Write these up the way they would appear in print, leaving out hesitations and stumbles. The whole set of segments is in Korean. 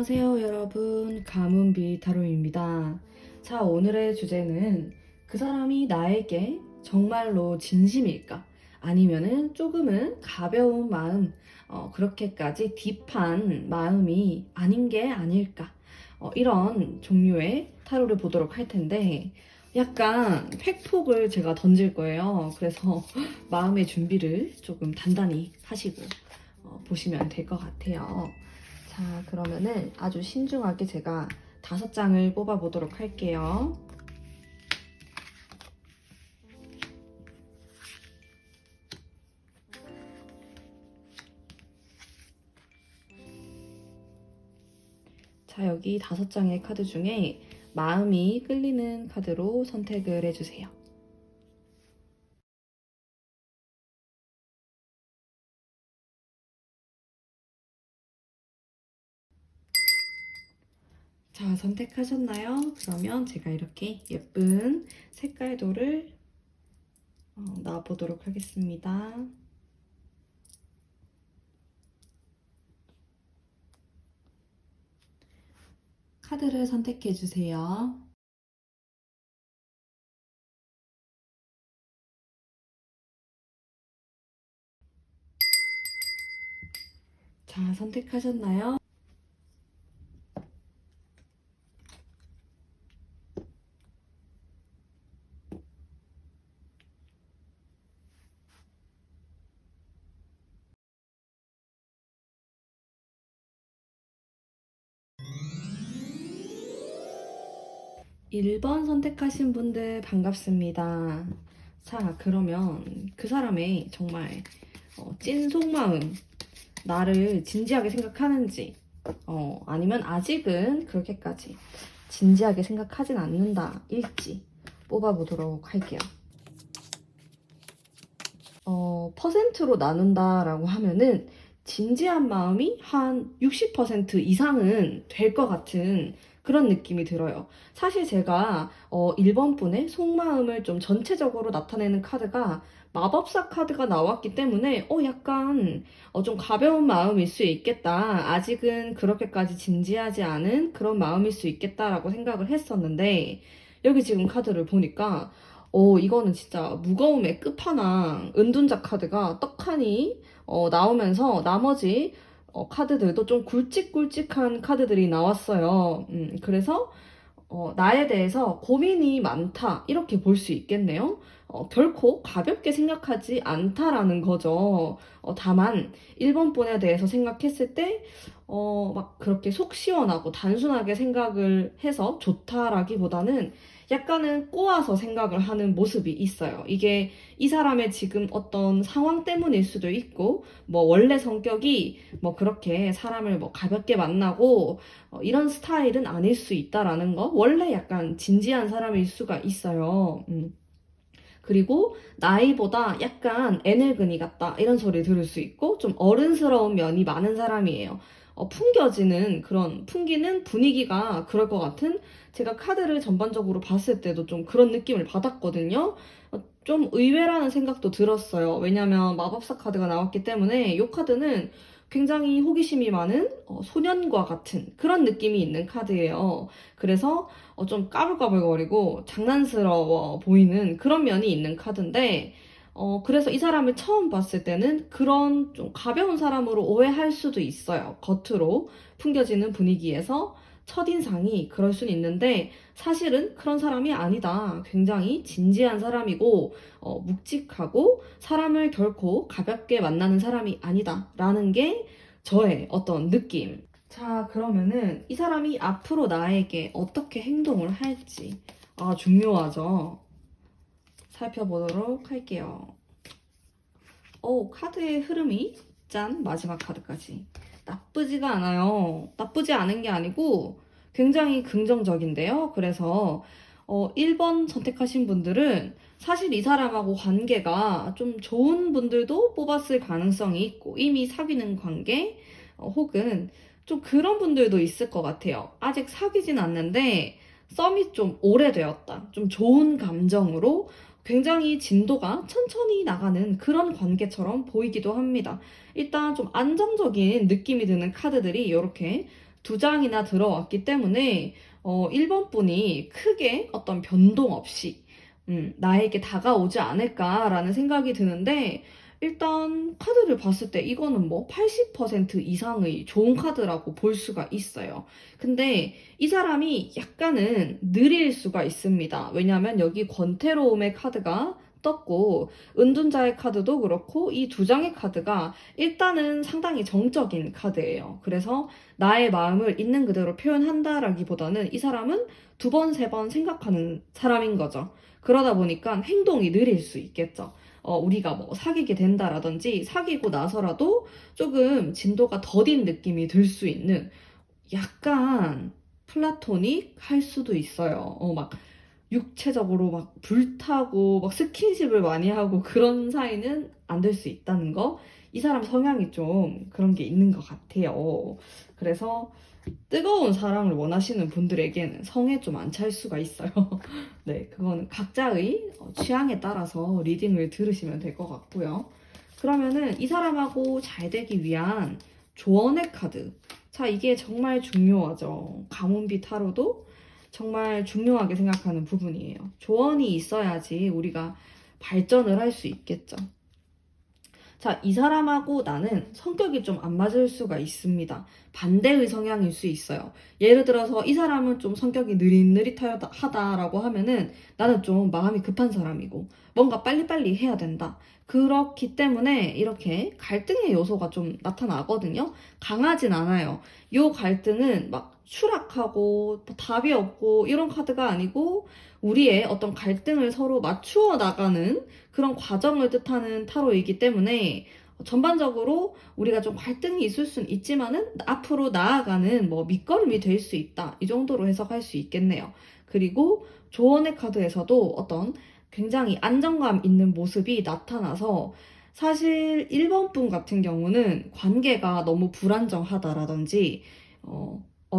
안녕하세요, 여러분. 가문비 타로입니다. 자, 오늘의 주제는 그 사람이 나에게 정말로 진심일까? 아니면은 조금은 가벼운 마음, 그렇게까지 딥한 마음이 아닌 게 아닐까? 이런 종류의 타로를 보도록 할 텐데, 약간 팩폭을 제가 던질 거예요. 그래서 마음의 준비를 조금 단단히 하시고 보시면 될 것 같아요. 자, 그러면은 아주 신중하게 제가 5장을 뽑아 보도록 할게요. 자, 여기 5장의 카드 중에 마음이 끌리는 카드로 선택을 해주세요. 자, 선택하셨나요? 그러면 제가 이렇게 예쁜 색깔도를 놔보도록 하겠습니다. 카드를 선택해주세요. 자, 선택하셨나요? 일 번 선택하신 분들 반갑습니다. 자, 그러면 그 사람의 정말 찐 속마음, 나를 진지하게 생각하는지, 아니면 아직은 그렇게까지 진지하게 생각하진 않는다, 일지 뽑아보도록 할게요. 퍼센트로 나눈다라고 하면은 진지한 마음이 한 60% 이상은 될 것 같은 그런 느낌이 들어요. 사실 제가 1번 분의 속마음을 좀 전체적으로 나타내는 카드가 마법사 카드가 나왔기 때문에 약간 좀 가벼운 마음일 수 있겠다. 아직은 그렇게까지 진지하지 않은 그런 마음일 수 있겠다라고 생각을 했었는데 여기 지금 카드를 보니까 이거는 진짜 무거움의 끝판왕 은둔자 카드가 떡하니 나오면서 나머지 카드들도 좀 굵직굵직한 카드들이 나왔어요. 그래서 나에 대해서 고민이 많다 이렇게 볼 수 있겠네요. 결코 가볍게 생각하지 않다라는 거죠. 다만 1번 분에 대해서 생각했을 때 막 그렇게 속 시원하고 단순하게 생각을 해서 좋다라기보다는 약간은 꼬아서 생각을 하는 모습이 있어요. 이게 이 사람의 지금 어떤 상황 때문일 수도 있고, 뭐 원래 성격이 뭐 그렇게 사람을 뭐 가볍게 만나고 이런 스타일은 아닐 수 있다라는 거. 원래 약간 진지한 사람일 수가 있어요. 그리고 나이보다 약간 애늙은이 같다 이런 소리 들을 수 있고 좀 어른스러운 면이 많은 사람이에요. 풍겨지는 그런 풍기는 분위기가 그럴 것 같은 제가 카드를 전반적으로 봤을 때도 좀 그런 느낌을 받았거든요. 좀 의외라는 생각도 들었어요. 왜냐면 마법사 카드가 나왔기 때문에 이 카드는 굉장히 호기심이 많은 소년과 같은 그런 느낌이 있는 카드예요. 그래서 좀 까불까불거리고 장난스러워 보이는 그런 면이 있는 카드인데, 그래서 이 사람을 처음 봤을 때는 그런 좀 가벼운 사람으로 오해할 수도 있어요. 겉으로 풍겨지는 분위기에서 첫인상이 그럴 수는 있는데, 사실은 그런 사람이 아니다. 굉장히 진지한 사람이고, 묵직하고, 사람을 결코 가볍게 만나는 사람이 아니다. 라는 게 저의 어떤 느낌. 자, 그러면은 이 사람이 앞으로 나에게 어떻게 행동을 할지 중요하죠. 살펴보도록 할게요. 카드의 흐름이 짠 마지막 카드까지 나쁘지가 않아요. 나쁘지 않은 게 아니고 굉장히 긍정적인데요. 그래서 1번 선택하신 분들은 사실 이 사람하고 관계가 좀 좋은 분들도 뽑았을 가능성이 있고 이미 사귀는 관계 혹은 좀 그런 분들도 있을 것 같아요. 아직 사귀진 않는데 썸이 좀 오래되었다. 좀 좋은 감정으로 굉장히 진도가 천천히 나가는 그런 관계처럼 보이기도 합니다. 일단 좀 안정적인 느낌이 드는 카드들이 이렇게 두 장이나 들어왔기 때문에 1번 분이 크게 어떤 변동 없이 나에게 다가오지 않을까라는 생각이 드는데 일단 카드를 봤을 때 이거는 뭐 80% 이상의 좋은 카드라고 볼 수가 있어요. 근데 이 사람이 약간은 느릴 수가 있습니다. 왜냐하면 여기 권태로움의 카드가 떴고 은둔자의 카드도 그렇고 이 두 장의 카드가 일단은 상당히 정적인 카드예요. 그래서 나의 마음을 있는 그대로 표현한다라기보다는 이 사람은 두 번, 세 번 생각하는 사람인 거죠. 그러다 보니까 행동이 느릴 수 있겠죠. 우리가 뭐 사귀게 된다라든지 사귀고 나서라도 조금 진도가 더딘 느낌이 들 수 있는 약간 플라토닉 할 수도 있어요. 막 육체적으로 막 불타고 막 스킨십을 많이 하고 그런 사이는 안 될 수 있다는 거. 이 사람 성향이 좀 그런 게 있는 것 같아요. 그래서 뜨거운 사랑을 원하시는 분들에게는 성에 좀 안 찰 수가 있어요. 네, 그거는 각자의 취향에 따라서 리딩을 들으시면 될 것 같고요. 그러면은 이 사람하고 잘 되기 위한 조언의 카드. 자, 이게 정말 중요하죠. 가문비 타로도 정말 중요하게 생각하는 부분이에요. 조언이 있어야지 우리가 발전을 할 수 있겠죠. 자, 이 사람하고 나는 성격이 좀 안 맞을 수가 있습니다. 반대의 성향일 수 있어요. 예를 들어서 이 사람은 좀 성격이 느릿느릿하다라고 하면은 나는 좀 마음이 급한 사람이고 뭔가 빨리빨리 해야 된다. 그렇기 때문에 이렇게 갈등의 요소가 좀 나타나거든요. 강하진 않아요. 이 갈등은 막 추락하고 답이 없고 이런 카드가 아니고 우리의 어떤 갈등을 서로 맞추어 나가는 그런 과정을 뜻하는 타로이기 때문에 전반적으로 우리가 좀 갈등이 있을 수는 있지만은 앞으로 나아가는 뭐 밑거름이 될 수 있다. 이 정도로 해석할 수 있겠네요. 그리고 조언의 카드에서도 어떤 굉장히 안정감 있는 모습이 나타나서 사실 1번 분 같은 경우는 관계가 너무 불안정하다라든지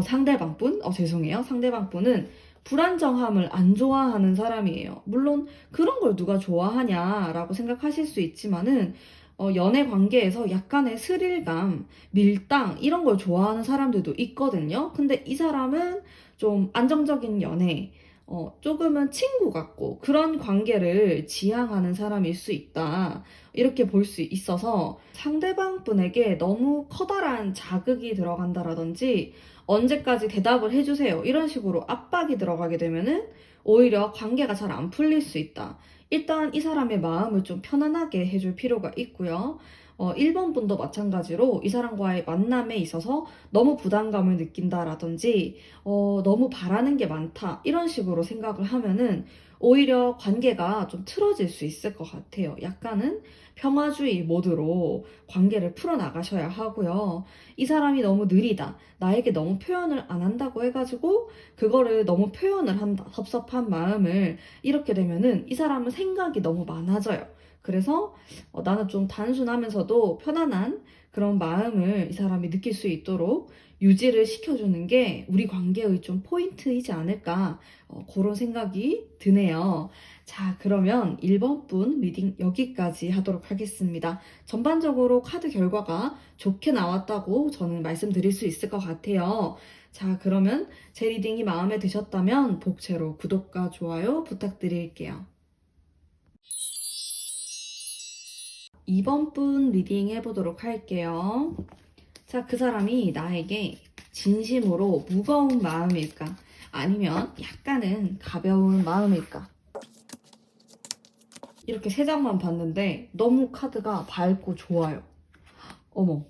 상대방 분? 죄송해요. 상대방 분은 불안정함을 안 좋아하는 사람이에요. 물론 그런 걸 누가 좋아하냐라고 생각하실 수 있지만은 연애 관계에서 약간의 스릴감, 밀당 이런 걸 좋아하는 사람들도 있거든요. 근데 이 사람은 좀 안정적인 연애, 조금은 친구 같고 그런 관계를 지향하는 사람일 수 있다. 이렇게 볼 수 있어서 상대방 분에게 너무 커다란 자극이 들어간다라든지 언제까지 대답을 해주세요. 이런 식으로 압박이 들어가게 되면은 오히려 관계가 잘 안 풀릴 수 있다. 일단 이 사람의 마음을 좀 편안하게 해줄 필요가 있고요. 1번 분도 마찬가지로 이 사람과의 만남에 있어서 너무 부담감을 느낀다라든지 너무 바라는 게 많다 이런 식으로 생각을 하면은 오히려 관계가 좀 틀어질 수 있을 것 같아요. 약간은 평화주의 모드로 관계를 풀어나가셔야 하고요. 이 사람이 너무 느리다. 나에게 너무 표현을 안 한다고 해가지고 그거를 너무 표현을 한다. 섭섭한 마음을 이렇게 되면은 이 사람은 생각이 너무 많아져요. 그래서 나는 좀 단순하면서도 편안한 그런 마음을 이 사람이 느낄 수 있도록 유지를 시켜주는 게 우리 관계의 좀 포인트이지 않을까 그런 생각이 드네요. 자, 그러면 1번 분 리딩 여기까지 하도록 하겠습니다. 전반적으로 카드 결과가 좋게 나왔다고 저는 말씀드릴 수 있을 것 같아요. 자, 그러면 제 리딩이 마음에 드셨다면 복채로 구독과 좋아요 부탁드릴게요. 2번 분 리딩 해보도록 할게요. 자, 그 사람이 나에게 진심으로 무거운 마음일까? 아니면 약간은 가벼운 마음일까? 이렇게 세 장만 봤는데 너무 카드가 밝고 좋아요. 어머.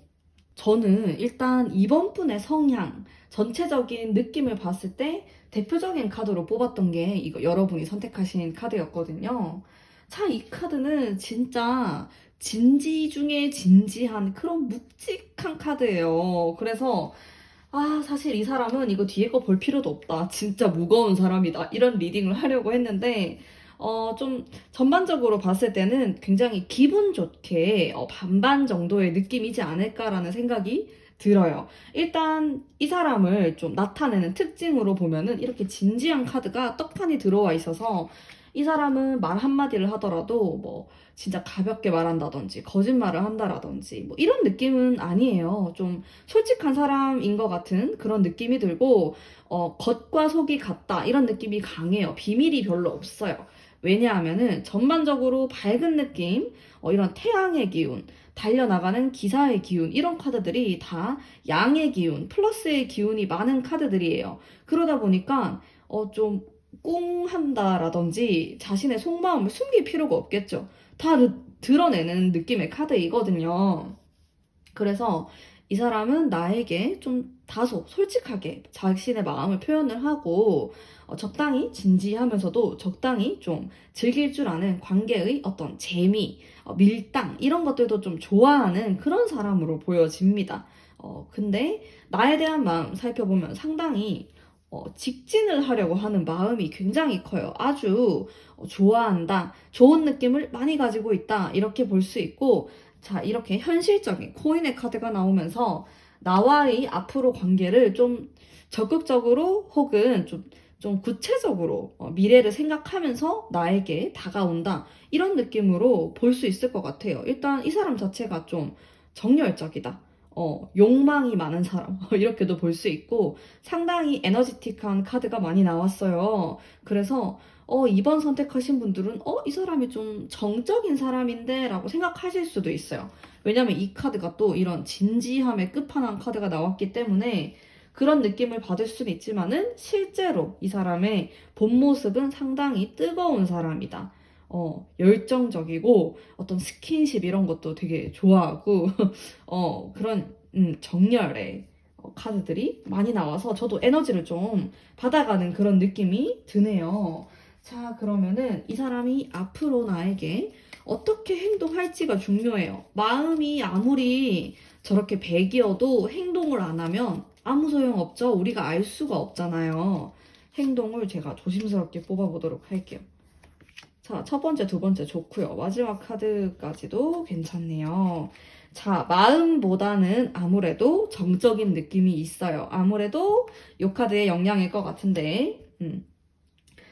저는 일단 2번 분의 성향, 전체적인 느낌을 봤을 때 대표적인 카드로 뽑았던 게 이거 여러분이 선택하신 카드였거든요. 자, 이 카드는 진짜 진지 중에 진지한 그런 묵직한 카드예요. 그래서 사실 이 사람은 이거 뒤에 거 볼 필요도 없다. 진짜 무거운 사람이다. 이런 리딩을 하려고 했는데 좀 전반적으로 봤을 때는 굉장히 기분 좋게 반반 정도의 느낌이지 않을까라는 생각이 들어요. 일단 이 사람을 좀 나타내는 특징으로 보면은 이렇게 진지한 카드가 떡하니 들어와 있어서 이 사람은 말 한마디를 하더라도 뭐 진짜 가볍게 말한다든지 거짓말을 한다라든지 뭐 이런 느낌은 아니에요. 좀 솔직한 사람인 것 같은 그런 느낌이 들고 겉과 속이 같다 이런 느낌이 강해요. 비밀이 별로 없어요. 왜냐하면은 전반적으로 밝은 느낌, 이런 태양의 기운, 달려나가는 기사의 기운 이런 카드들이 다 양의 기운, 플러스의 기운이 많은 카드들이에요. 그러다 보니까 좀 꿍한다라든지 자신의 속마음을 숨길 필요가 없겠죠. 다 드러내는 느낌의 카드이거든요. 그래서 이 사람은 나에게 좀 다소 솔직하게 자신의 마음을 표현을 하고 적당히 진지하면서도 적당히 좀 즐길 줄 아는 관계의 어떤 재미, 밀당 이런 것들도 좀 좋아하는 그런 사람으로 보여집니다. 근데 나에 대한 마음 살펴보면 상당히 직진을 하려고 하는 마음이 굉장히 커요. 아주 좋아한다, 좋은 느낌을 많이 가지고 있다 이렇게 볼 수 있고 자, 이렇게 현실적인 코인의 카드가 나오면서 나와의 앞으로 관계를 좀 적극적으로 혹은 좀 구체적으로 미래를 생각하면서 나에게 다가온다. 이런 느낌으로 볼 수 있을 것 같아요. 일단 이 사람 자체가 좀 정열적이다. 욕망이 많은 사람. 이렇게도 볼 수 있고 상당히 에너지틱한 카드가 많이 나왔어요. 그래서 이번 선택하신 분들은 이 사람이 좀 정적인 사람인데 라고 생각하실 수도 있어요. 왜냐면 이 카드가 또 이런 진지함의 끝판왕 카드가 나왔기 때문에 그런 느낌을 받을 수는 있지만은 실제로 이 사람의 본 모습은 상당히 뜨거운 사람이다. 열정적이고 어떤 스킨십 이런 것도 되게 좋아하고 그런 정열의 카드들이 많이 나와서 저도 에너지를 좀 받아가는 그런 느낌이 드네요. 자, 그러면은 이 사람이 앞으로 나에게 어떻게 행동할지가 중요해요. 마음이 아무리 저렇게 백이어도 행동을 안 하면 아무 소용 없죠. 우리가 알 수가 없잖아요. 행동을 제가 조심스럽게 뽑아보도록 할게요. 자, 첫 번째, 두 번째 좋고요. 마지막 카드까지도 괜찮네요. 자, 마음보다는 아무래도 정적인 느낌이 있어요. 아무래도 이 카드의 영향일 것 같은데.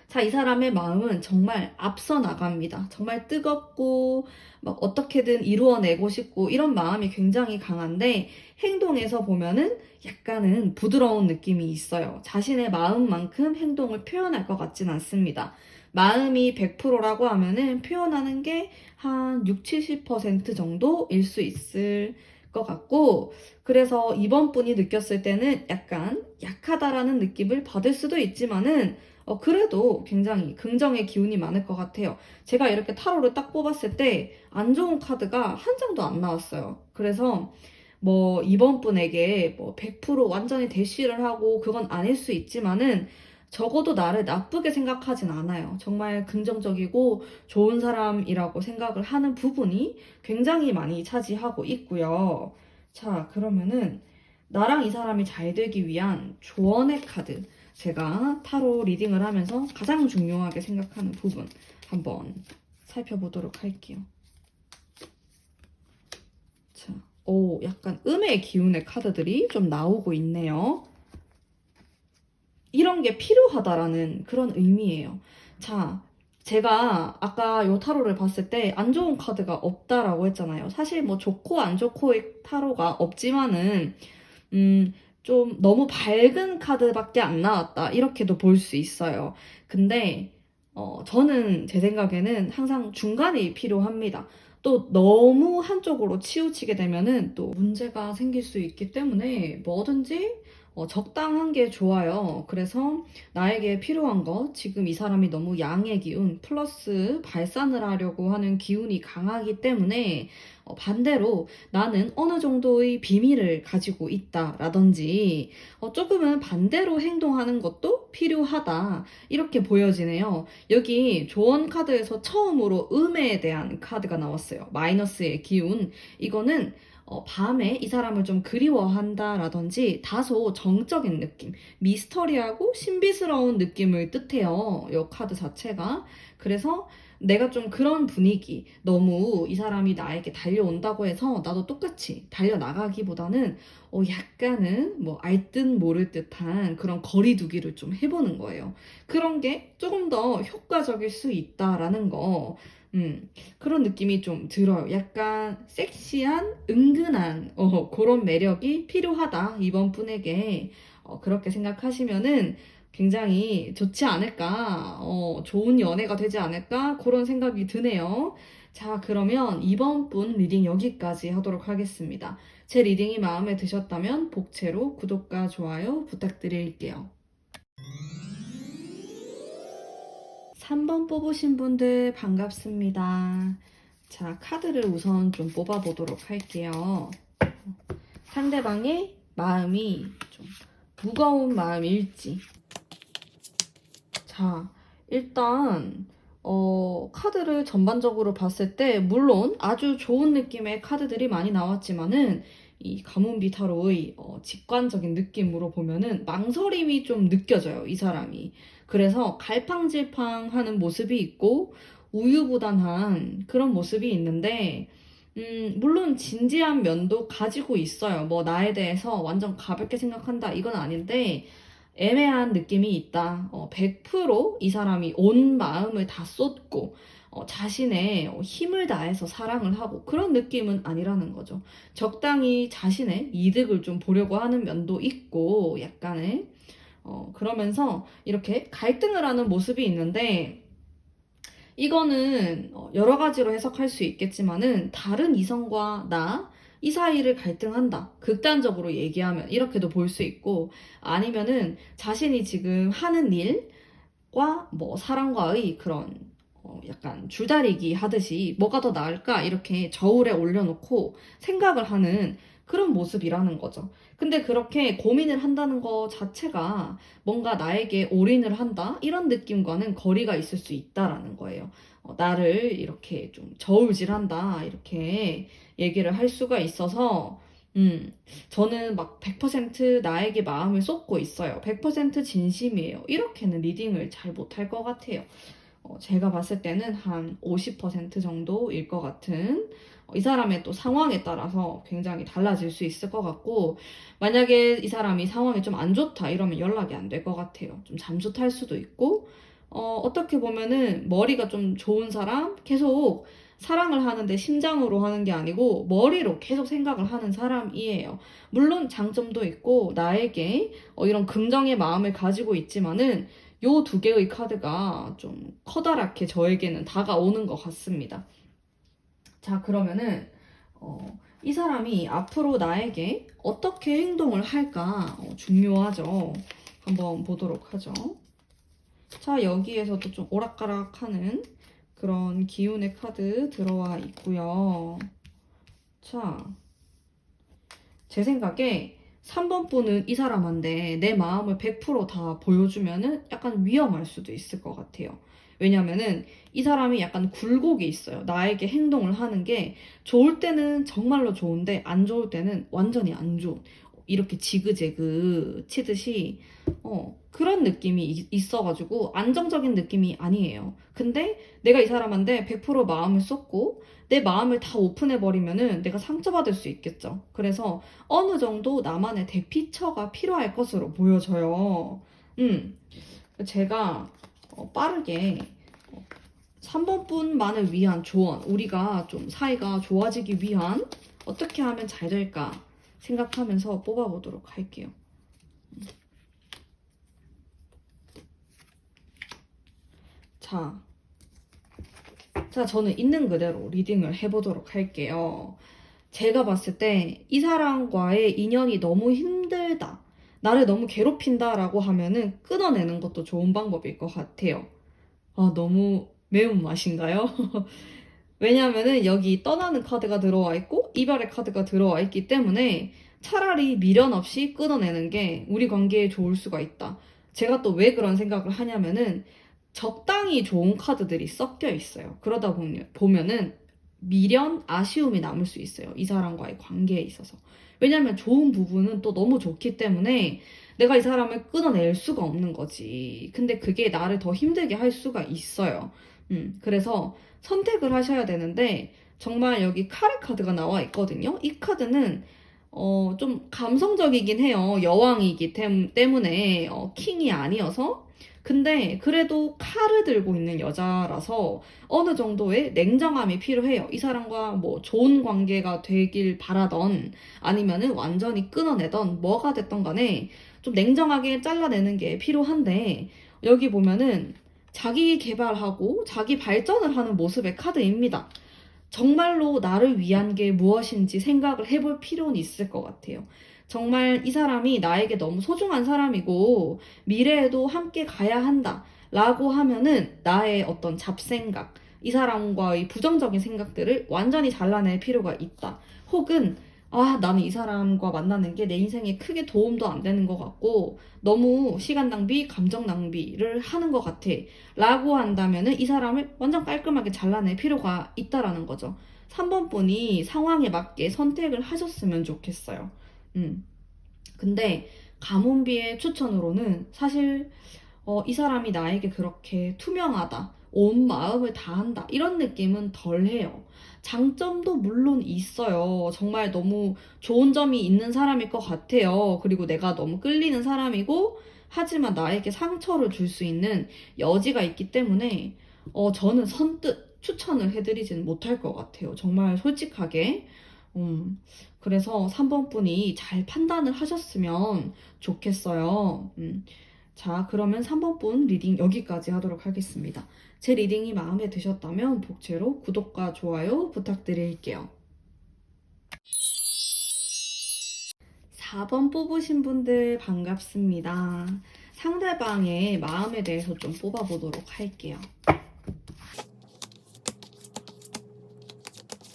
자, 이 사람의 마음은 정말 앞서 나갑니다. 정말 뜨겁고, 막 어떻게든 이루어내고 싶고, 이런 마음이 굉장히 강한데, 행동에서 보면은 약간은 부드러운 느낌이 있어요. 자신의 마음만큼 행동을 표현할 것 같진 않습니다. 마음이 100%라고 하면은 표현하는 게 한 6, 70% 정도일 수 있을 것 같고, 그래서 이번 분이 느꼈을 때는 약간 약하다라는 느낌을 받을 수도 있지만은, 그래도 굉장히 긍정의 기운이 많을 것 같아요. 제가 이렇게 타로를 딱 뽑았을 때 안 좋은 카드가 한 장도 안 나왔어요. 그래서 뭐 이번 분에게 뭐 100% 완전히 대쉬를 하고 그건 아닐 수 있지만은 적어도 나를 나쁘게 생각하진 않아요. 정말 긍정적이고 좋은 사람이라고 생각을 하는 부분이 굉장히 많이 차지하고 있고요. 자, 그러면은 나랑 이 사람이 잘 되기 위한 조언의 카드. 제가 타로 리딩을 하면서 가장 중요하게 생각하는 부분 한번 살펴보도록 할게요. 자, 약간 음의 기운의 카드들이 좀 나오고 있네요. 이런 게 필요하다라는 그런 의미예요. 자, 제가 아까 요 타로를 봤을 때 안 좋은 카드가 없다라고 했잖아요. 사실 뭐 좋고 안 좋고의 타로가 없지만은 좀 너무 밝은 카드밖에 안 나왔다. 이렇게도 볼 수 있어요. 근데 저는 제 생각에는 항상 중간이 필요합니다. 또 너무 한쪽으로 치우치게 되면은 또 문제가 생길 수 있기 때문에 뭐든지 적당한 게 좋아요. 그래서 나에게 필요한 거, 지금 이 사람이 너무 양의 기운, 플러스 발산을 하려고 하는 기운이 강하기 때문에 반대로 나는 어느 정도의 비밀을 가지고 있다라든지 조금은 반대로 행동하는 것도 필요하다. 이렇게 보여지네요. 여기 조언 카드에서 처음으로 음에 대한 카드가 나왔어요. 마이너스의 기운. 이거는 밤에 이 사람을 좀 그리워한다라든지 다소 정적인 느낌, 미스터리하고 신비스러운 느낌을 뜻해요. 이 카드 자체가. 그래서 내가 좀 그런 분위기, 너무 이 사람이 나에게 달려온다고 해서 나도 똑같이 달려나가기보다는 약간은 뭐 알 듯 모를 듯한 그런 거리두기를 좀 해보는 거예요. 그런 게 조금 더 효과적일 수 있다라는 거, 그런 느낌이 좀 들어요. 약간 섹시한, 은근한, 그런 매력이 필요하다, 이번 분에게. 그렇게 생각하시면은 굉장히 좋지 않을까, 좋은 연애가 되지 않을까, 그런 생각이 드네요. 자, 그러면 이번 분 리딩 여기까지 하도록 하겠습니다. 제 리딩이 마음에 드셨다면 복채로 구독과 좋아요 부탁드릴게요. 3번 뽑으신 분들 반갑습니다. 자, 카드를 우선 좀 뽑아보도록 할게요. 상대방의 마음이 좀 무거운 마음일지. 자, 일단 카드를 전반적으로 봤을 때 물론 아주 좋은 느낌의 카드들이 많이 나왔지만은 이 가문비 타로의 직관적인 느낌으로 보면은 망설임이 좀 느껴져요, 이 사람이. 그래서 갈팡질팡하는 모습이 있고 우유부단한 그런 모습이 있는데 물론 진지한 면도 가지고 있어요. 뭐 나에 대해서 완전 가볍게 생각한다 이건 아닌데 애매한 느낌이 있다. 100%이 사람이 온 마음을 다 쏟고 자신의 힘을 다해서 사랑을 하고 그런 느낌은 아니라는 거죠. 적당히 자신의 이득을 좀 보려고 하는 면도 있고 약간의 그러면서 이렇게 갈등을 하는 모습이 있는데 이거는 여러 가지로 해석할 수 있겠지만은 다른 이성과 나 이 사이를 갈등한다. 극단적으로 얘기하면 이렇게도 볼 수 있고 아니면은 자신이 지금 하는 일과 뭐 사랑과의 그런 약간 줄다리기 하듯이 뭐가 더 나을까 이렇게 저울에 올려놓고 생각을 하는 그런 모습이라는 거죠. 근데 그렇게 고민을 한다는 것 자체가 뭔가 나에게 올인을 한다 이런 느낌과는 거리가 있을 수 있다라는 거예요. 나를 이렇게 좀 저울질한다 이렇게 얘기를 할 수가 있어서 저는 막 100% 나에게 마음을 쏟고 있어요. 100% 진심이에요. 이렇게는 리딩을 잘 못할 것 같아요. 제가 봤을 때는 한 50% 정도일 것 같은 이 사람의 또 상황에 따라서 굉장히 달라질 수 있을 것 같고 만약에 이 사람이 상황이 좀 안 좋다 이러면 연락이 안 될 것 같아요. 좀 잠수 탈 수도 있고 어떻게 보면은 머리가 좀 좋은 사람 계속 사랑을 하는데 심장으로 하는 게 아니고 머리로 계속 생각을 하는 사람이에요. 물론 장점도 있고 나에게 이런 긍정의 마음을 가지고 있지만은 요 두 개의 카드가 좀 커다랗게 저에게는 다가오는 것 같습니다. 자, 그러면은, 이 사람이 앞으로 나에게 어떻게 행동을 할까 중요하죠. 한번 보도록 하죠. 자, 여기에서도 좀 오락가락하는 그런 기운의 카드 들어와 있고요. 자, 제 생각에 3번 분은 이 사람한테 내 마음을 100%다 보여주면은 약간 위험할 수도 있을 것 같아요. 왜냐면은 이 사람이 약간 굴곡이 있어요. 나에게 행동을 하는 게 좋을 때는 정말로 좋은데 안 좋을 때는 완전히 안 좋은 이렇게 지그재그 치듯이 그런 느낌이 있어가지고 안정적인 느낌이 아니에요. 근데 내가 이 사람한테 100% 마음을 쏟고 내 마음을 다 오픈해버리면은 내가 상처받을 수 있겠죠. 그래서 어느 정도 나만의 대피처가 필요할 것으로 보여져요. 제가 빠르게 3번 분만을 위한 조언, 우리가 좀 사이가 좋아지기 위한 어떻게 하면 잘 될까 생각하면서 뽑아보도록 할게요. 자, 저는 있는 그대로 리딩을 해보도록 할게요. 제가 봤을 때 이 사람과의 인연이 너무 힘들다. 나를 너무 괴롭힌다라고 하면은 끊어내는 것도 좋은 방법일 것 같아요. 너무 매운맛인가요? 왜냐면은 여기 떠나는 카드가 들어와 있고 이별의 카드가 들어와 있기 때문에 차라리 미련 없이 끊어내는 게 우리 관계에 좋을 수가 있다. 제가 또 왜 그런 생각을 하냐면은 적당히 좋은 카드들이 섞여 있어요. 그러다 보면은 미련, 아쉬움이 남을 수 있어요. 이 사람과의 관계에 있어서. 왜냐면 좋은 부분은 또 너무 좋기 때문에 내가 이 사람을 끊어낼 수가 없는 거지. 근데 그게 나를 더 힘들게 할 수가 있어요. 그래서 선택을 하셔야 되는데, 정말 여기 카레 카드가 나와 있거든요. 이 카드는 좀 감성적이긴 해요. 여왕이기 때문에 킹이 아니어서. 근데 그래도 칼을 들고 있는 여자라서 어느 정도의 냉정함이 필요해요. 이 사람과 뭐 좋은 관계가 되길 바라던, 아니면은 완전히 끊어내던, 뭐가 됐던 간에 좀 냉정하게 잘라내는 게 필요한데, 여기 보면은 자기 개발하고 자기 발전을 하는 모습의 카드입니다. 정말로 나를 위한 게 무엇인지 생각을 해볼 필요는 있을 것 같아요. 정말 이 사람이 나에게 너무 소중한 사람이고 미래에도 함께 가야 한다 라고 하면은, 나의 어떤 잡생각, 이 사람과의 부정적인 생각들을 완전히 잘라낼 필요가 있다. 혹은 나는 이 사람과 만나는 게 내 인생에 크게 도움도 안 되는 것 같고 너무 시간 낭비, 감정 낭비를 하는 것 같아 라고 한다면은, 이 사람을 완전 깔끔하게 잘라낼 필요가 있다라는 거죠. 3번 분이 상황에 맞게 선택을 하셨으면 좋겠어요. 음. 근데 가문비의 추천으로는 사실 이 사람이 나에게 그렇게 투명하다, 온 마음을 다한다, 이런 느낌은 덜해요. 장점도 물론 있어요. 정말 너무 좋은 점이 있는 사람일 것 같아요. 그리고 내가 너무 끌리는 사람이고, 하지만 나에게 상처를 줄 수 있는 여지가 있기 때문에, 저는 선뜻 추천을 해드리지는 못할 것 같아요. 정말 솔직하게. 그래서 3번 분이 잘 판단을 하셨으면 좋겠어요. 자, 그러면 3번 분 리딩 여기까지 하도록 하겠습니다. 제 리딩이 마음에 드셨다면 복채로 구독과 좋아요 부탁드릴게요. 4번 뽑으신 분들 반갑습니다. 상대방의 마음에 대해서 좀 뽑아보도록 할게요.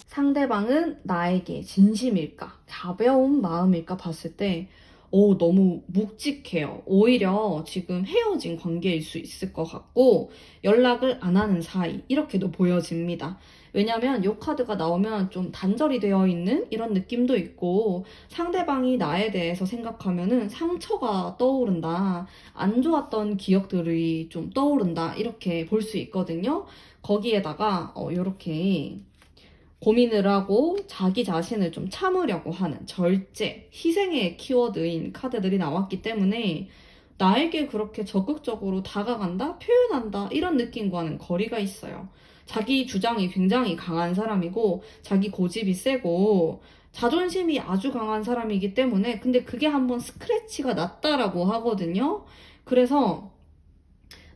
상대방은 나에게 진심일까, 가벼운 마음일까 봤을 때, 너무 묵직해요. 오히려 지금 헤어진 관계일 수 있을 것 같고, 연락을 안 하는 사이, 이렇게도 보여집니다. 왜냐면 이 카드가 나오면 좀 단절이 되어 있는 이런 느낌도 있고, 상대방이 나에 대해서 생각하면은 상처가 떠오른다, 안 좋았던 기억들이 좀 떠오른다, 이렇게 볼 수 있거든요. 거기에다가 이렇게 고민을 하고 자기 자신을 좀 참으려고 하는 절제, 희생의 키워드인 카드들이 나왔기 때문에, 나에게 그렇게 적극적으로 다가간다, 표현한다, 이런 느낌과는 거리가 있어요. 자기 주장이 굉장히 강한 사람이고, 자기 고집이 세고, 자존심이 아주 강한 사람이기 때문에, 근데 그게 한번 스크래치가 났다라고 하거든요. 그래서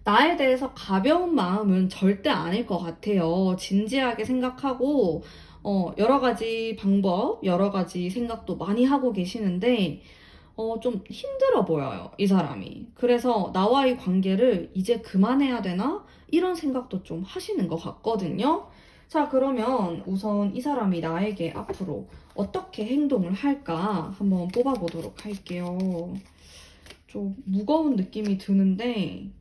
나에 대해서 가벼운 마음은 절대 아닐 것 같아요. 진지하게 생각하고, 여러 가지 방법, 여러 가지 생각도 많이 하고 계시는데, 좀 힘들어 보여요, 이 사람이. 그래서 나와의 관계를 이제 그만해야 되나? 이런 생각도 좀 하시는 것 같거든요. 자, 그러면 우선 이 사람이 나에게 앞으로 어떻게 행동을 할까 한번 뽑아보도록 할게요. 좀 무거운 느낌이 드는데,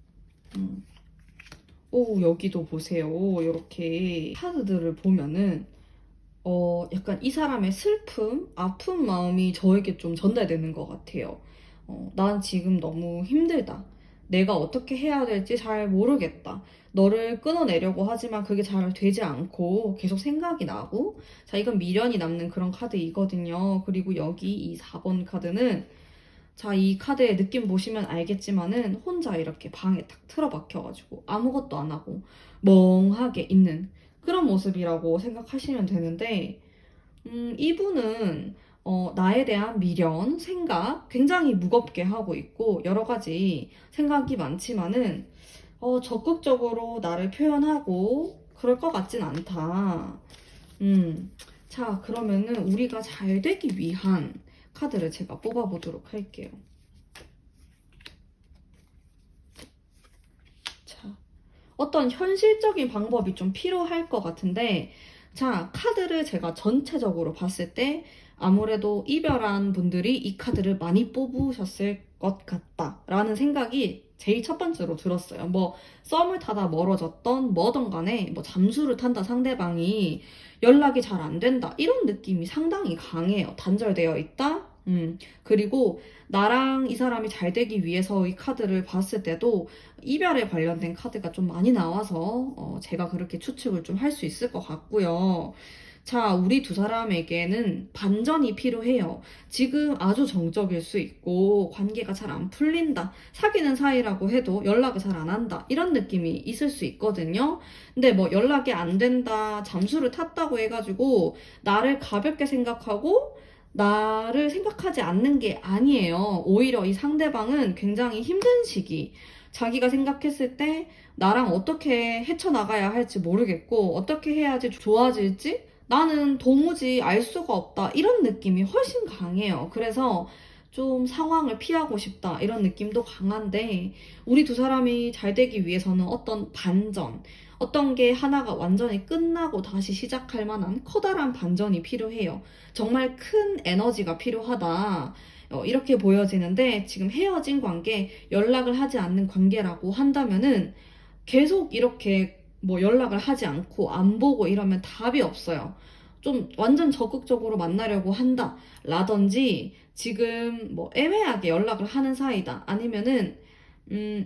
여기도 보세요. 이렇게 카드들을 보면은, 약간 이 사람의 슬픔, 아픈 마음이 저에게 좀 전달되는 것 같아요. 난 지금 너무 힘들다. 내가 어떻게 해야 될지 잘 모르겠다. 너를 끊어내려고 하지만 그게 잘 되지 않고 계속 생각이 나고. 자, 이건 미련이 남는 그런 카드이거든요. 그리고 여기 이 4번 카드는, 자, 이 카드의 느낌 보시면 알겠지만은 혼자 이렇게 방에 탁 틀어박혀가지고 아무것도 안 하고 멍하게 있는 그런 모습이라고 생각하시면 되는데, 이분은 나에 대한 미련, 생각 굉장히 무겁게 하고 있고 여러 가지 생각이 많지만은, 적극적으로 나를 표현하고 그럴 것 같진 않다. 자, 그러면은 우리가 잘 되기 위한 카드를 제가 뽑아보도록 할게요. 자, 어떤 현실적인 방법이 좀 필요할 것 같은데, 자, 카드를 제가 전체적으로 봤을 때 아무래도 이별한 분들이 이 카드를 많이 뽑으셨을 것 같다라는 생각이 제일 첫 번째로 들었어요. 뭐 썸을 타다 멀어졌던 뭐든 간에, 뭐 잠수를 탄다 상대방이, 연락이 잘 안 된다, 이런 느낌이 상당히 강해요. 단절되어 있다, 그리고 나랑 이 사람이 잘 되기 위해서 이 카드를 봤을 때도 이별에 관련된 카드가 좀 많이 나와서 제가 그렇게 추측을 좀 할 수 있을 것 같고요. 자, 우리 두 사람에게는 반전이 필요해요. 지금 아주 정적일 수 있고 관계가 잘 안 풀린다. 사귀는 사이라고 해도 연락을 잘 안 한다. 이런 느낌이 있을 수 있거든요. 근데 뭐 연락이 안 된다, 잠수를 탔다고 해가지고 나를 가볍게 생각하고 나를 생각하지 않는 게 아니에요. 오히려 이 상대방은 굉장히 힘든 시기, 자기가 생각했을 때 나랑 어떻게 헤쳐나가야 할지 모르겠고 어떻게 해야지 좋아질지 나는 도무지 알 수가 없다. 이런 느낌이 훨씬 강해요. 그래서 좀 상황을 피하고 싶다. 이런 느낌도 강한데, 우리 두 사람이 잘 되기 위해서는 어떤 반전, 어떤 게 하나가 완전히 끝나고 다시 시작할 만한 커다란 반전이 필요해요. 정말 큰 에너지가 필요하다. 이렇게 보여지는데, 지금 헤어진 관계, 연락을 하지 않는 관계라고 한다면은 계속 이렇게 뭐 연락을 하지 않고 안 보고 이러면 답이 없어요. 좀 완전 적극적으로 만나려고 한다 라든지, 지금 뭐 애매하게 연락을 하는 사이다, 아니면은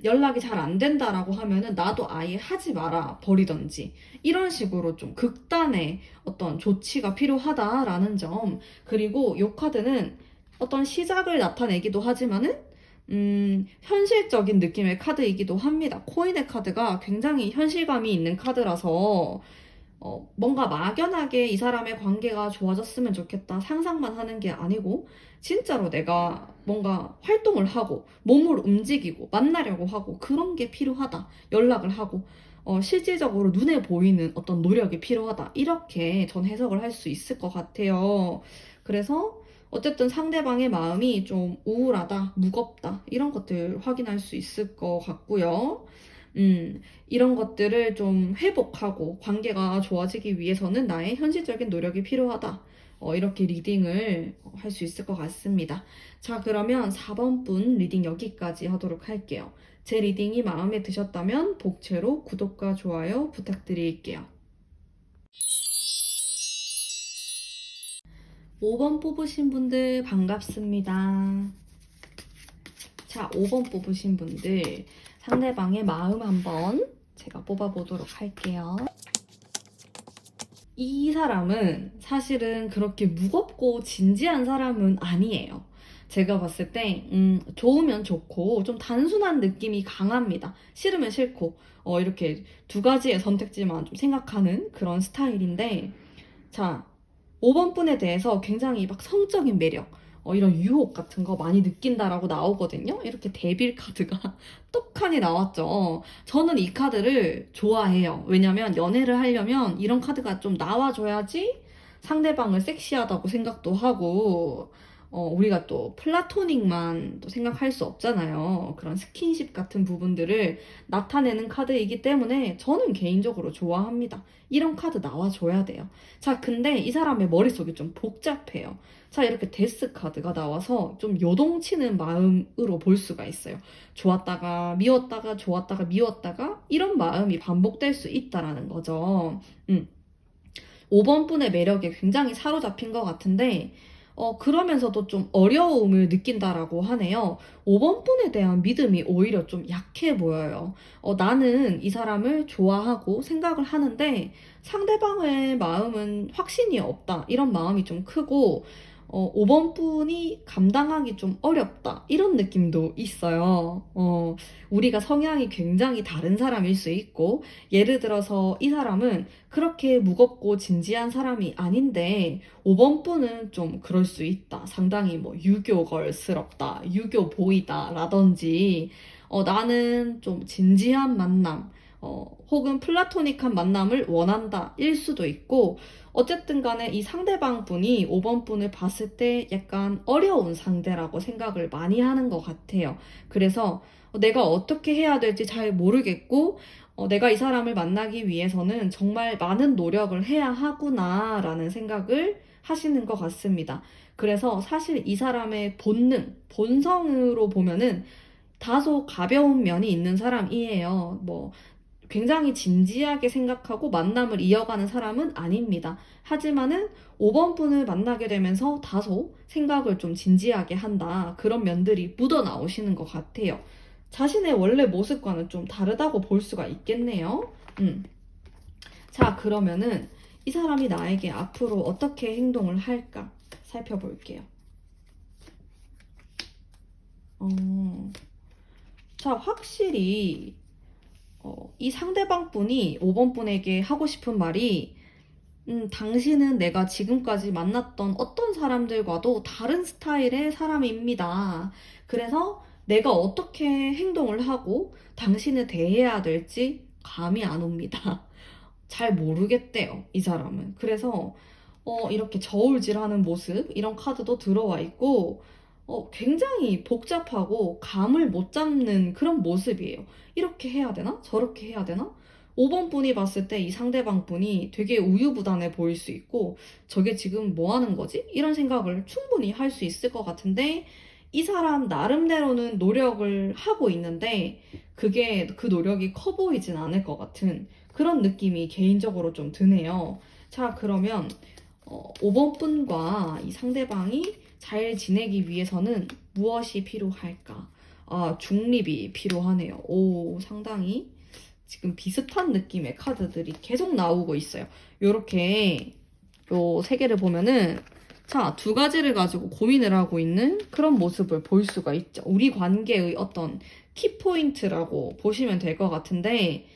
연락이 잘 안 된다라고 하면은 나도 아예 하지 마라 버리던지, 이런 식으로 좀 극단의 어떤 조치가 필요하다라는 점. 그리고 이 카드는 어떤 시작을 나타내기도 하지만은 현실적인 느낌의 카드이기도 합니다. 코인의 카드가 굉장히 현실감이 있는 카드라서 뭔가 막연하게 이 사람의 관계가 좋아졌으면 좋겠다 상상만 하는 게 아니고, 진짜로 내가 뭔가 활동을 하고 몸을 움직이고 만나려고 하고 그런 게 필요하다. 연락을 하고 실질적으로 눈에 보이는 어떤 노력이 필요하다. 이렇게 전 해석을 할 수 있을 것 같아요. 그래서 어쨌든 상대방의 마음이 좀 우울하다, 무겁다, 이런 것들 확인할 수 있을 것 같고요. 이런 것들을 좀 회복하고 관계가 좋아지기 위해서는 나의 현실적인 노력이 필요하다. 이렇게 리딩을 할 수 있을 것 같습니다. 자, 그러면 4번 분 리딩 여기까지 하도록 할게요. 제 리딩이 마음에 드셨다면 복채로 구독과 좋아요 부탁드릴게요. 5번 뽑으신 분들 반갑습니다. 자, 5번 뽑으신 분들 상대방의 마음 한번 제가 뽑아보도록 할게요. 이 사람은 사실은 그렇게 무겁고 진지한 사람은 아니에요. 제가 봤을 때 좋으면 좋고 좀 단순한 느낌이 강합니다. 싫으면 싫고 이렇게 두 가지의 선택지만 좀 생각하는 그런 스타일인데, 자, 5번 분에 대해서 굉장히 막 성적인 매력, 이런 유혹 같은 거 많이 느낀다라고 나오거든요. 이렇게 데빌 카드가 떡하니 나왔죠. 저는 이 카드를 좋아해요. 왜냐면 연애를 하려면 이런 카드가 좀 나와줘야지 상대방을 섹시하다고 생각도 하고, 우리가 또 플라토닉만 또 생각할 수 없잖아요. 그런 스킨십 같은 부분들을 나타내는 카드이기 때문에 저는 개인적으로 좋아합니다. 이런 카드 나와줘야 돼요. 자, 근데 이 사람의 머릿속이 좀 복잡해요. 자, 이렇게 데스 카드가 나와서 좀 요동치는 마음으로 볼 수가 있어요. 좋았다가 미웠다가 좋았다가 미웠다가 이런 마음이 반복될 수 있다라는 거죠. 5번 분의 매력에 굉장히 사로잡힌 것 같은데, 그러면서도 좀 어려움을 느낀다라고 하네요. 5번 분에 대한 믿음이 오히려 좀 약해 보여요. 나는 이 사람을 좋아하고 생각을 하는데 상대방의 마음은 확신이 없다. 이런 마음이 좀 크고, 5번 분이 감당하기 좀 어렵다. 이런 느낌도 있어요. 우리가 성향이 굉장히 다른 사람일 수 있고, 예를 들어서 이 사람은 그렇게 무겁고 진지한 사람이 아닌데 5번 분은 좀 그럴 수 있다. 상당히 뭐 유교걸스럽다, 유교보이다 라든지, 나는 좀 진지한 만남, 혹은 플라토닉한 만남을 원한다 일 수도 있고, 어쨌든 간에 이 상대방 분이 5번 분을 봤을 때 약간 어려운 상대라고 생각을 많이 하는 것 같아요. 그래서 내가 어떻게 해야 될지 잘 모르겠고, 내가 이 사람을 만나기 위해서는 정말 많은 노력을 해야 하구나라는 생각을 하시는 것 같습니다. 그래서 사실 이 사람의 본능, 본성으로 보면은 다소 가벼운 면이 있는 사람이에요. 뭐 굉장히 진지하게 생각하고 만남을 이어가는 사람은 아닙니다. 하지만은 5번 분을 만나게 되면서 다소 생각을 좀 진지하게 한다. 그런 면들이 묻어 나오시는 것 같아요. 자신의 원래 모습과는 좀 다르다고 볼 수가 있겠네요. 자, 그러면은 이 사람이 나에게 앞으로 어떻게 행동을 할까 살펴볼게요. 자, 확실히 이 상대방 분이 5번 분에게 하고 싶은 말이 당신은 내가 지금까지 만났던 어떤 사람들과도 다른 스타일의 사람입니다. 그래서 내가 어떻게 행동을 하고 당신을 대해야 될지 감이 안 옵니다. 잘 모르겠대요, 이 사람은. 그래서 이렇게 저울질하는 모습, 이런 카드도 들어와 있고, 굉장히 복잡하고 감을 못 잡는 그런 모습이에요. 이렇게 해야 되나? 저렇게 해야 되나? 5번 분이 봤을 때 이 상대방 분이 되게 우유부단해 보일 수 있고, 저게 지금 뭐 하는 거지? 이런 생각을 충분히 할 수 있을 것 같은데, 이 사람 나름대로는 노력을 하고 있는데, 그게 그 노력이 커 보이진 않을 것 같은 그런 느낌이 개인적으로 좀 드네요. 자, 그러면 5번 분과 이 상대방이 잘 지내기 위해서는 무엇이 필요할까? 아, 중립이 필요하네요. 오, 상당히 지금 비슷한 느낌의 카드들이 계속 나오고 있어요. 요렇게 요 세 개를 보면은 자, 두 가지를 가지고 고민을 하고 있는 그런 모습을 볼 수가 있죠. 우리 관계의 어떤 키포인트라고 보시면 될 것 같은데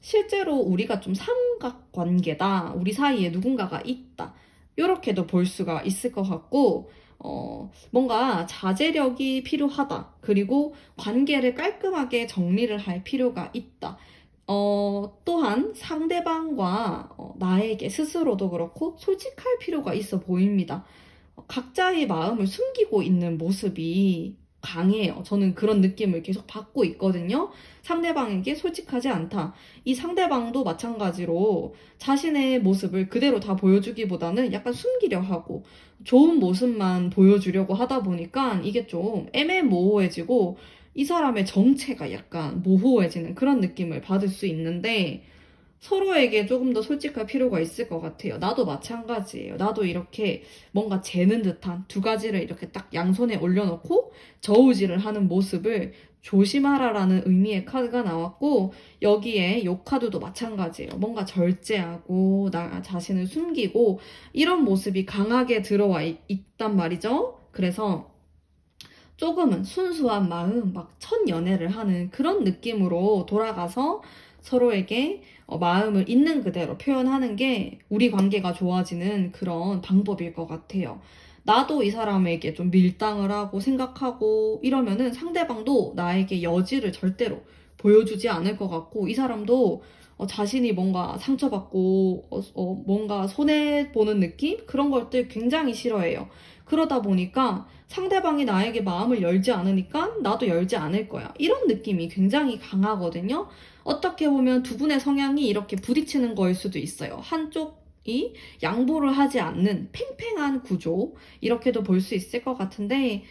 실제로 우리가 좀 삼각관계다. 우리 사이에 누군가가 있다. 요렇게도 볼 수가 있을 것 같고, 뭔가 자제력이 필요하다. 그리고 관계를 깔끔하게 정리를 할 필요가 있다. 또한 상대방과 나에게 스스로도 그렇고 솔직할 필요가 있어 보입니다. 각자의 마음을 숨기고 있는 모습이 강해요. 저는 그런 느낌을 계속 받고 있거든요. 상대방에게 솔직하지 않다. 이 상대방도 마찬가지로 자신의 모습을 그대로 다 보여주기보다는 약간 숨기려 하고 좋은 모습만 보여주려고 하다 보니까 이게 좀 애매모호해지고 이 사람의 정체가 약간 모호해지는 그런 느낌을 받을 수 있는데 서로에게 조금 더 솔직할 필요가 있을 것 같아요. 나도 마찬가지예요. 나도 이렇게 뭔가 재는 듯한 두 가지를 이렇게 딱 양손에 올려놓고 저우질을 하는 모습을 조심하라라는 의미의 카드가 나왔고 여기에 요 카드도 마찬가지예요. 뭔가 절제하고 나 자신을 숨기고 이런 모습이 강하게 들어와 있단 말이죠. 그래서 조금은 순수한 마음, 막 첫 연애를 하는 그런 느낌으로 돌아가서 서로에게 마음을 있는 그대로 표현하는 게 우리 관계가 좋아지는 그런 방법일 것 같아요. 나도 이 사람에게 좀 밀당을 하고 생각하고 이러면은 상대방도 나에게 여지를 절대로 보여주지 않을 것 같고 이 사람도 자신이 뭔가 상처받고 뭔가 손해보는 느낌? 그런 것들 굉장히 싫어해요. 그러다 보니까 상대방이 나에게 마음을 열지 않으니까 나도 열지 않을 거야. 이런 느낌이 굉장히 강하거든요. 어떻게 보면 두 분의 성향이 이렇게 부딪히는 거일 수도 있어요. 한쪽이 양보를 하지 않는 팽팽한 구조, 이렇게도 볼 수 있을 것 같은데,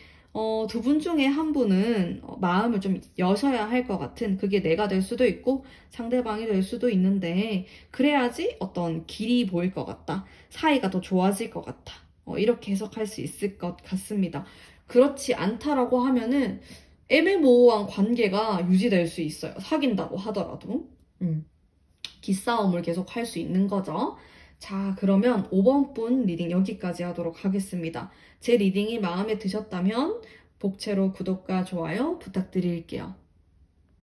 두 분 중에 한 분은 마음을 좀 여셔야 할 것 같은 그게 내가 될 수도 있고 상대방이 될 수도 있는데, 그래야지 어떤 길이 보일 것 같다. 사이가 더 좋아질 것 같다. 이렇게 해석할 수 있을 것 같습니다. 그렇지 않다라고 하면은 애매모호한 관계가 유지될 수 있어요. 사귄다고 하더라도. 기싸움을 계속 할 수 있는 거죠. 자, 그러면 5번 분 리딩 여기까지 하도록 하겠습니다. 제 리딩이 마음에 드셨다면 복채로 구독과 좋아요 부탁드릴게요.